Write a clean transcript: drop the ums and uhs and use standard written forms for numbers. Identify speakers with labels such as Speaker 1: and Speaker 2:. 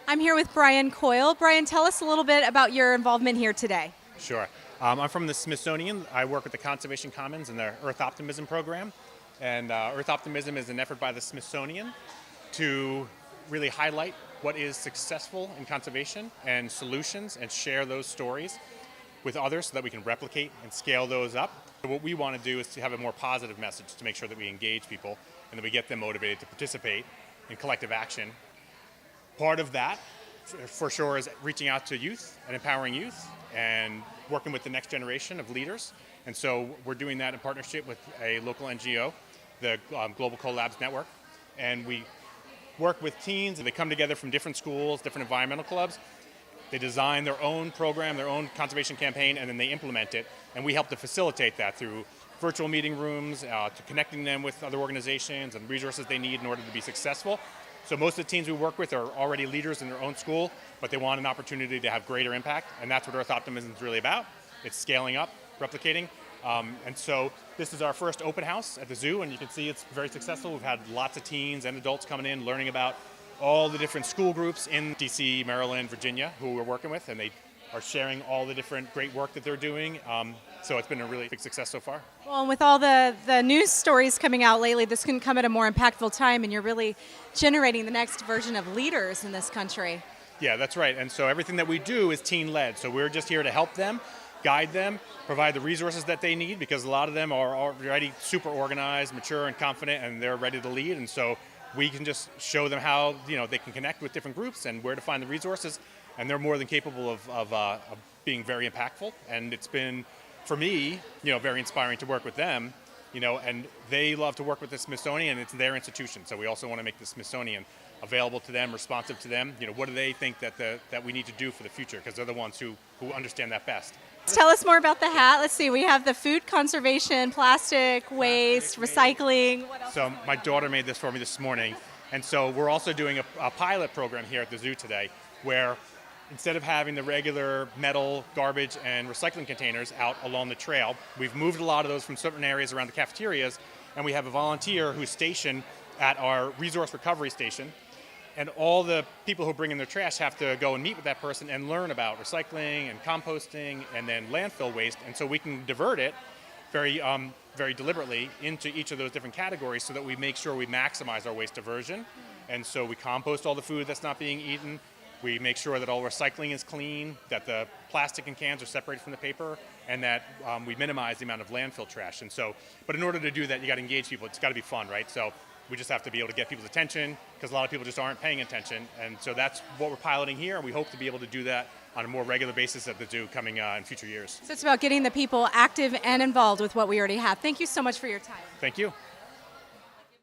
Speaker 1: I'm here with Brian Coyle. Brian, tell us a little bit about your involvement here today.
Speaker 2: Sure. I'm from the Smithsonian. I work with the Conservation Commons and their Earth Optimism program. And Earth Optimism is an effort by the Smithsonian to really highlight what is successful in conservation and solutions and share those stories with others so that we can replicate and scale those up. So what we want to do is to have a more positive message to make sure that we engage people and that we get them motivated to participate in collective action. Part of that, for sure, is reaching out to youth and empowering youth and working with the next generation of leaders. And so we're doing that in partnership with a local NGO, the Global Collabs Network. And we work with teens, and they come together from different schools, different environmental clubs. They design their own program, their own conservation campaign, and then they implement it. And we help to facilitate that through virtual meeting rooms, to connecting them with other organizations and resources they need in order to be successful. So most of the teens we work with are already leaders in their own school, but they want an opportunity to have greater impact, and that's what Earth Optimism is really about. It's scaling up, replicating. And so this is our first open house at the zoo, and you can see it's very successful. We've had lots of teens and adults coming in, learning about all the different school groups in DC, Maryland, Virginia, who we're working with, and they are sharing all the different great work that they're doing. So it's been a really big success so far.
Speaker 1: Well, and with all the news stories coming out lately, this can come at a more impactful time, and you're really generating the next version of leaders in this country.
Speaker 2: Yeah, that's right. And so everything that we do is teen-led. So we're just here to help them, guide them, provide the resources that they need, because a lot of them are already super organized, mature, and confident, and they're ready to lead. And so we can just show them how they can connect with different groups and where to find the resources. And they're more than capable of being very impactful. And it's been, for me, very inspiring to work with them. And they love to work with the Smithsonian, and it's their institution. So we also want to make the Smithsonian available to them, responsive to them. What do they think that we need to do for the future? Because they're the ones who understand that best.
Speaker 1: Tell us more about the hat. Let's see, we have the food conservation, plastic waste, recycling. What else?
Speaker 2: So my daughter made this for me this morning. And so we're also doing a pilot program here at the zoo today, where instead of having the regular metal, garbage, and recycling containers out along the trail, we've moved a lot of those from certain areas around the cafeterias, and we have a volunteer who's stationed at our resource recovery station. And all the people who bring in their trash have to go and meet with that person and learn about recycling and composting and then landfill waste. And so we can divert it very deliberately into each of those different categories so that we make sure we maximize our waste diversion. And so we compost all the food that's not being eaten. We make sure that all recycling is clean, that the plastic and cans are separated from the paper, and that we minimize the amount of landfill trash. And so, but in order to do that, you got to engage people. It's got to be fun, right? So we just have to be able to get people's attention, because a lot of people just aren't paying attention. And so that's what we're piloting here, and we hope to be able to do that on a more regular basis at the zoo coming in future years.
Speaker 1: So it's about getting the people active and involved with what we already have. Thank you so much for your time.
Speaker 2: Thank you.